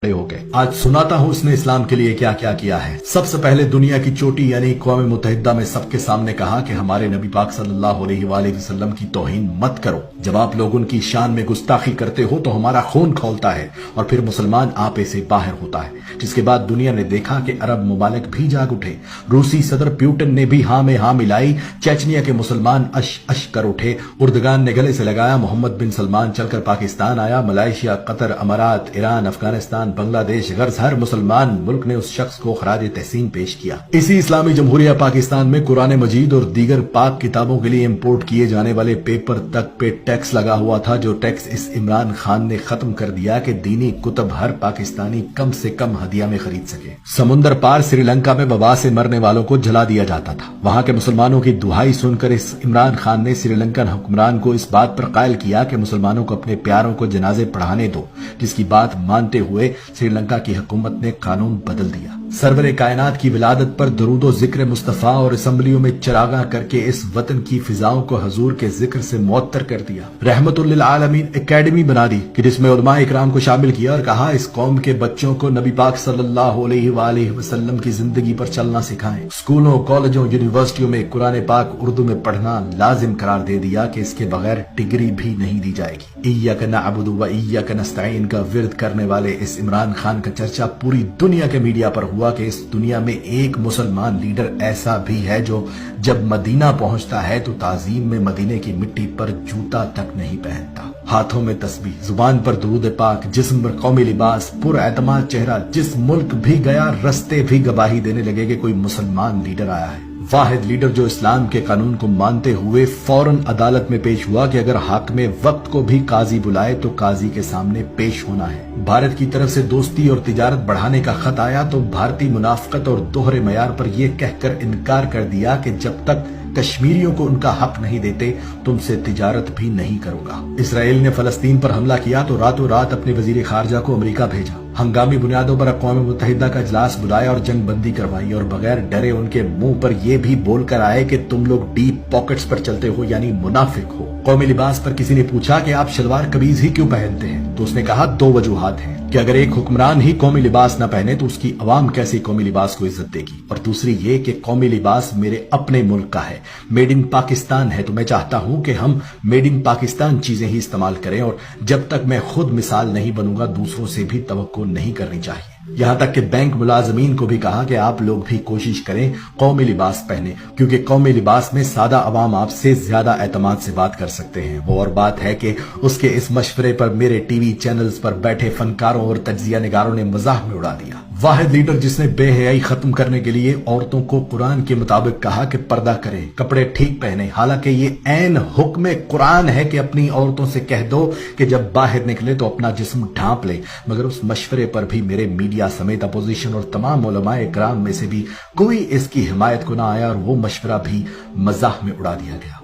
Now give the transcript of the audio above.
ہو گئے۔ آج سناتا ہوں اس نے اسلام کے لیے کیا کیا کیا ہے۔ سب سے پہلے دنیا کی چوٹی یعنی اقوام متحدہ میں سب کے سامنے کہا کہ ہمارے نبی پاک صلی اللہ علیہ وآلہ وسلم کی توہین مت کرو۔ جب آپ لوگ ان کی شان میں گستاخی کرتے ہو تو ہمارا خون کھولتا ہے اور پھر مسلمان آپے سے باہر ہوتا ہے۔ جس کے بعد دنیا نے دیکھا کہ عرب ممالک بھی جاگ اٹھے، روسی صدر پیوٹن نے بھی ہاں میں ہاں ملائی، چیچنیا کے مسلمان اش اش کر اٹھے، اردگان نے گلے سے لگایا، محمد بن سلمان چل کر پاکستان آیا، ملائیشیا، قطر، امارات، ایران، افغانستان، بنگلہ دیش، غرض ہر مسلمان ملک نے اس شخص کو خراج تحسین پیش کیا۔ اسی اسلامی جمہوریہ پاکستان میں قرآن مجید اور دیگر پاک کتابوں کے لیے امپورٹ کیے جانے والے پیپر تک پہ ٹیکس لگا ہوا تھا، جو ٹیکس اس عمران خان نے ختم کر دیا کہ دینی کتب ہر پاکستانی کم سے کم ہدیہ میں خرید سکے۔ سمندر پار سری لنکا میں وبا سے مرنے والوں کو جلا دیا جاتا تھا۔ وہاں کے مسلمانوں کی دہائی سن کر اس عمران خان نے سری لنکن حکمران کو اس بات پر قائل کیا کہ مسلمانوں کو اپنے پیاروں کو جنازے پڑھانے دو، جس کی بات مانتے ہوئے سری لنکا کی حکومت نے قانون بدل دیا۔ سرور کائنات کی ولادت پر درود و ذکر مصطفیٰ اور اسمبلیوں میں چراغاں کر کے اس وطن کی فضاؤں کو حضور کے ذکر سے معطر کر دیا۔ رحمت للعالمین اکیڈمی بنا دی کہ جس میں علماء اکرام کو شامل کیا اور کہا اس قوم کے بچوں کو نبی پاک صلی اللہ علیہ وآلہ وسلم کی زندگی پر چلنا سکھائیں۔ اسکولوں، کالجوں، یونیورسٹیوں میں قرآن پاک اردو میں پڑھنا لازم قرار دے دیا کہ اس کے بغیر ڈگری بھی نہیں دی جائے گی۔ ایاک نعبد و ایاک نستعین کا ورد کرنے والے اس عمران خان کا چرچا پوری دنیا کے میڈیا پر ہوا کہ اس دنیا میں ایک مسلمان لیڈر ایسا بھی ہے جو جب مدینہ پہنچتا ہے تو تعظیم میں مدینے کی مٹی پر جوتا تک نہیں پہنتا۔ ہاتھوں میں تسبیح، زبان پر درود پاک، جسم پر قومی لباس، پر اعتماد چہرہ، جس ملک بھی گیا رستے بھی گواہی دینے لگے کہ کوئی مسلمان لیڈر آیا ہے۔ واحد لیڈر جو اسلام کے قانون کو مانتے ہوئے فوراً عدالت میں پیش ہوا کہ اگر حاکم وقت کو بھی قاضی بلائے تو قاضی کے سامنے پیش ہونا ہے۔ بھارت کی طرف سے دوستی اور تجارت بڑھانے کا خط آیا تو بھارتی منافقت اور دوہرے معیار پر یہ کہہ کر انکار کر دیا کہ جب تک کشمیریوں کو ان کا حق نہیں دیتے تم سے تجارت بھی نہیں کروں گا۔ اسرائیل نے فلسطین پر حملہ کیا تو راتوں رات اپنے وزیر خارجہ کو امریکہ بھیجا، ہنگامی بنیادوں پر اقوام متحدہ کا اجلاس بلایا اور جنگ بندی کروائی اور بغیر ڈرے ان کے منہ پر یہ بھی بول کر آئے کہ تم لوگ ڈیپ پاکٹس پر چلتے ہو یعنی منافق ہو۔ قومی لباس پر کسی نے پوچھا کہ آپ شلوار قمیض ہی کیوں پہنتے ہیں تو اس نے کہا دو وجوہات ہیں کہ اگر ایک حکمران ہی قومی لباس نہ پہنے تو اس کی عوام کیسے قومی لباس کو عزت دے گی، اور دوسری یہ کہ قومی لباس میرے اپنے ملک کا ہے، میڈ ان پاکستان ہے، تو میں چاہتا ہوں کہ ہم میڈ ان پاکستان چیزیں ہی استعمال کریں اور جب تک میں خود مثال نہیں بنوں گا دوسروں سے بھی توقع نہیں کرنی چاہیے۔ یہاں تک کہ بینک ملازمین کو بھی کہا کہ آپ لوگ بھی کوشش کریں قومی لباس پہنے، کیونکہ قومی لباس میں سادہ عوام آپ سے زیادہ اعتماد سے بات کر سکتے ہیں۔ وہ اور بات ہے کہ اس کے اس مشورے پر میرے ٹی وی چینلز پر بیٹھے فنکاروں اور تجزیہ نگاروں نے مزاح میں اڑا دیا۔ واحد لیڈر جس نے بے حیائی ختم کرنے کے لیے عورتوں کو قرآن کے مطابق کہا کہ پردہ کریں، کپڑے ٹھیک پہنے، حالانکہ یہ عین حکم قرآن ہے کہ اپنی عورتوں سے کہہ دو کہ جب باہر نکلے تو اپنا جسم ڈھانپ لے، مگر اس مشورے پر بھی میرے میڈیا سمیت اپوزیشن اور تمام علماء اکرام میں سے بھی کوئی اس کی حمایت کو نہ آیا اور وہ مشورہ بھی مزاح میں اڑا دیا گیا۔